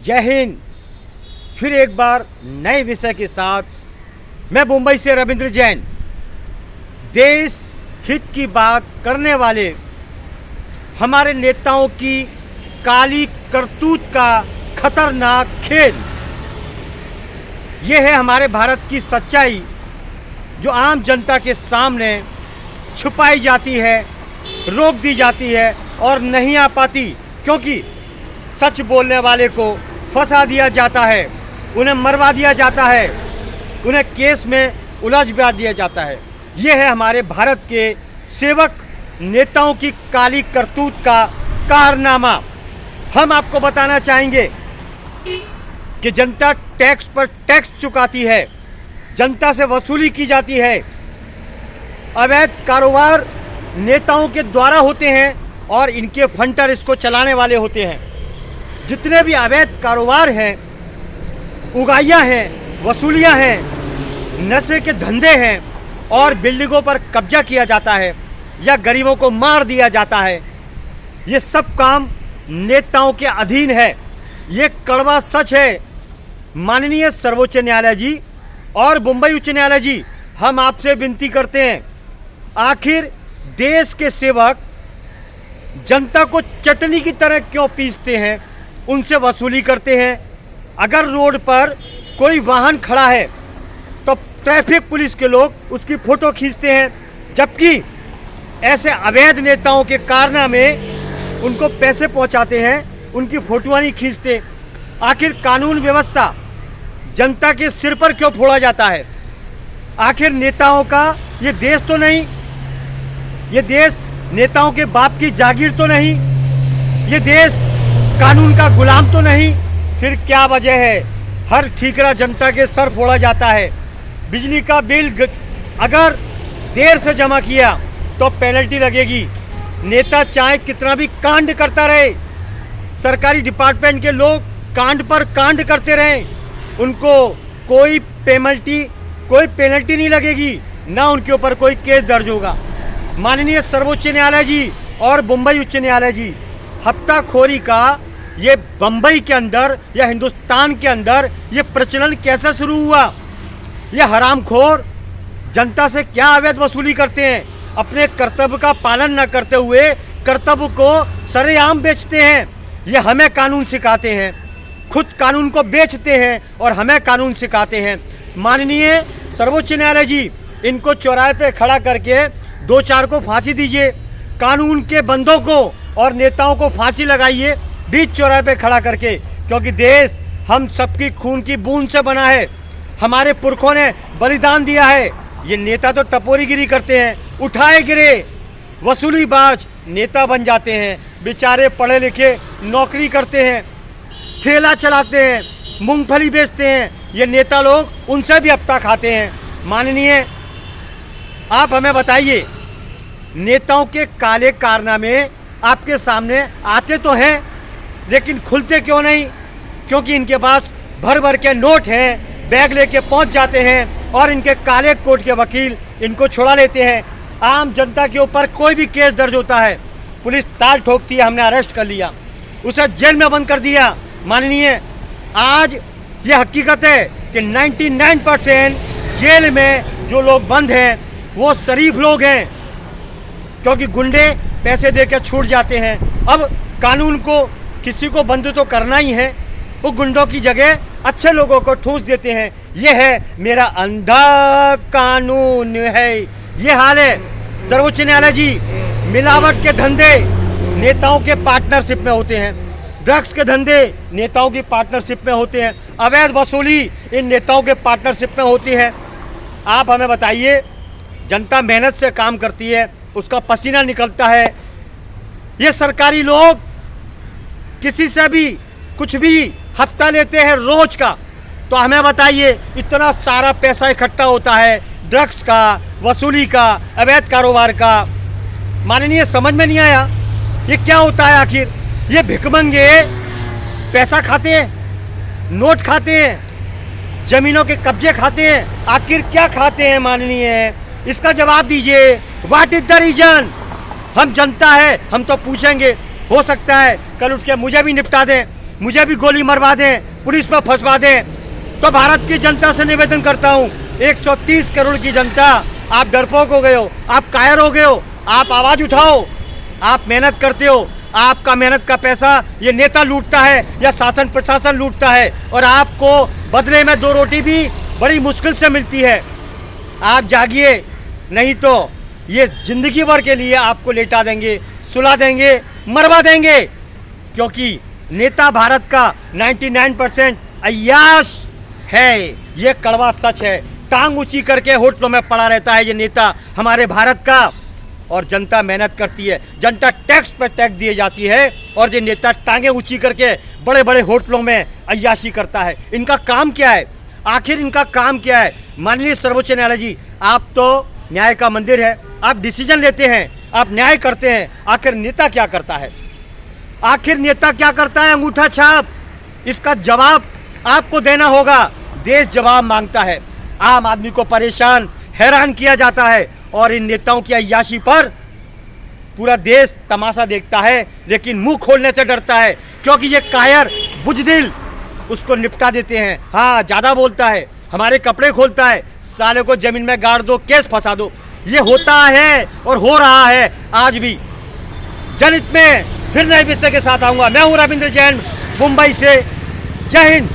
जय हिंद। फिर एक बार नए विषय के साथ मैं मुंबई से रविंद्र जैन। देश हित की बात करने वाले हमारे नेताओं की काली करतूत का खतरनाक खेल, ये है हमारे भारत की सच्चाई जो आम जनता के सामने छुपाई जाती है, रोक दी जाती है और नहीं आ पाती, क्योंकि सच बोलने वाले को फंसा दिया जाता है, उन्हें मरवा दिया जाता है, उन्हें केस में उलझ दिया जाता है। ये है हमारे भारत के सेवक नेताओं की काली करतूत का कारनामा। हम आपको बताना चाहेंगे कि जनता टैक्स पर टैक्स चुकाती है, जनता से वसूली की जाती है, अवैध कारोबार नेताओं के द्वारा होते हैं और इनके फंटर इसको चलाने वाले होते हैं। जितने भी अवैध कारोबार हैं, उगाइयाँ हैं, वसूलियाँ हैं, नशे के धंधे हैं और बिल्डिंगों पर कब्जा किया जाता है या गरीबों को मार दिया जाता है, ये सब काम नेताओं के अधीन है। ये कड़वा सच है। माननीय सर्वोच्च न्यायालय जी और मुंबई उच्च न्यायालय जी, हम आपसे विनती करते हैं, आखिर देश के सेवक जनता को चटनी की तरह क्यों पीसते हैं, उनसे वसूली करते हैं। अगर रोड पर कोई वाहन खड़ा है तो ट्रैफिक पुलिस के लोग उसकी फ़ोटो खींचते हैं, जबकि ऐसे अवैध नेताओं के कारनामे उनको पैसे पहुंचाते हैं, उनकी फ़ोटोआं नहीं खींचते। आखिर कानून व्यवस्था जनता के सिर पर क्यों फोड़ा जाता है? आखिर नेताओं का ये देश तो नहीं, ये देश नेताओं के बाप की जागीर तो नहीं, ये देश कानून का गुलाम तो नहीं। फिर क्या वजह है हर ठीकरा जनता के सर फोड़ा जाता है? बिजली का बिल अगर देर से जमा किया तो पेनल्टी लगेगी। नेता चाहे कितना भी कांड करता रहे, सरकारी डिपार्टमेंट के लोग कांड पर कांड करते रहें, उनको कोई पेनल्टी नहीं लगेगी, ना उनके ऊपर कोई केस दर्ज होगा। माननीय सर्वोच्च न्यायालय जी और मुंबई उच्च न्यायालय जी, हफ्ताखोरी का ये बम्बई के अंदर या हिंदुस्तान के अंदर ये प्रचलन कैसे शुरू हुआ? ये हरामखोर जनता से क्या अवैध वसूली करते हैं? अपने कर्तव्य का पालन न करते हुए कर्तव्य को सरेआम बेचते हैं। ये हमें कानून सिखाते हैं, खुद कानून को बेचते हैं और हमें कानून सिखाते हैं। माननीय सर्वोच्च न्यायालय जी, इनको चौराहे पे खड़ा करके 2-4 को फांसी दीजिए, कानून के बंदों को और नेताओं को फांसी लगाइए बीच चौराहे पे खड़ा करके, क्योंकि देश हम सबकी खून की बूंद से बना है, हमारे पुरखों ने बलिदान दिया है। ये नेता तो टपोरीगिरी करते हैं, उठाए गिरे वसूलीबाज नेता बन जाते हैं। बेचारे पढ़े लिखे नौकरी करते हैं, ठेला चलाते हैं, मूंगफली बेचते हैं, ये नेता लोग उनसे भी हफ्ता खाते हैं। माननीय आप हमें बताइए, नेताओं के काले कारनामे आपके सामने आते तो हैं, लेकिन खुलते क्यों नहीं? क्योंकि इनके पास भर भर के नोट हैं, बैग लेके पहुंच जाते हैं और इनके काले कोट के वकील इनको छुड़ा लेते हैं। आम जनता के ऊपर कोई भी केस दर्ज होता है, पुलिस ताल ठोकती है, हमने अरेस्ट कर लिया, उसे जेल में बंद कर दिया। माननीय, आज ये हकीकत है कि 99% जेल में जो लोग बंद हैं वो शरीफ लोग हैं, क्योंकि गुंडे पैसे देकर छूट जाते हैं। अब कानून को किसी को बंद तो करना ही है, वो गुंडों की जगह अच्छे लोगों को ठूस देते हैं। ये है मेरा अंधा कानून है, ये हाल है। सर्वोच्च न्यायालय जी, मिलावट के धंधे नेताओं के पार्टनरशिप में होते हैं, ड्रग्स के धंधे नेताओं की पार्टनरशिप में होते हैं, अवैध वसूली इन नेताओं के पार्टनरशिप में होती है। आप हमें बताइए, जनता मेहनत से काम करती है, उसका पसीना निकलता है, ये सरकारी लोग किसी से भी कुछ भी हफ्ता लेते हैं रोज का, तो हमें बताइए इतना सारा पैसा इकट्ठा होता है ड्रग्स का, वसूली का, अवैध कारोबार का। माननीय, समझ में नहीं आया ये क्या होता है? आखिर ये भिखमंगे पैसा खाते हैं, नोट खाते हैं, जमीनों के कब्जे खाते हैं, आखिर क्या खाते हैं? माननीय, इसका जवाब दीजिए। What is the reason? हम जनता है, हम तो पूछेंगे, हो सकता है कल उठ के मुझे भी निपटा दें, मुझे भी गोली मरवा दें, पुलिस में फंसवा दें, तो भारत की जनता से निवेदन करता हूं, 130 करोड़ की जनता, आप डरपोक हो गए हो, आप कायर हो गए हो, आप आवाज उठाओ, आप मेहनत करते हो, आपका मेहनत का पैसा ये नेता लूटता है या शासन प्रशासन लूटता है, और आपको बदले में 2 रोटी भी बड़ी मुश्किल से मिलती है। आप जागिए, नहीं तो ये जिंदगी भर के लिए आपको लेटा देंगे, सुला देंगे, मरवा देंगे, क्योंकि नेता भारत का 99% अय्याश है। ये कड़वा सच है। टांग ऊंची करके होटलों में पड़ा रहता है ये नेता हमारे भारत का, और जनता मेहनत करती है, जनता टैक्स पर टैक्स दिए जाती है, और ये नेता टांगे ऊंची करके बड़े बड़े होटलों में अय्याशी करता है। इनका काम क्या है? आखिर इनका काम क्या है? माननीय सर्वोच्च न्यायालय जी, आप तो न्याय का मंदिर है, आप डिसीजन लेते हैं, आप न्याय करते हैं, आखिर नेता क्या करता है? आखिर नेता क्या करता है? अंगूठा छाप। इसका जवाब आपको देना होगा। देश जवाब मांगता है। आम आदमी को परेशान, हैरान किया जाता है, और इन नेताओं की अय्याशी पर पूरा देश तमाशा देखता है, लेकिन मुंह खोलने से डरता है, क्योंकि ये कायर बुजदिल उसको निपटा देते हैं। हाँ, ज़्यादा बोलता है, हमारे कपड़े खोलता है, साले को जमीन में गाड़ दो, केस फंसा दो। ये होता है और हो रहा है आज भी। जनहित में फिर नए विषय के साथ आऊँगा। मैं हूँ रविंद्र जैन, मुंबई से। जय हिंद।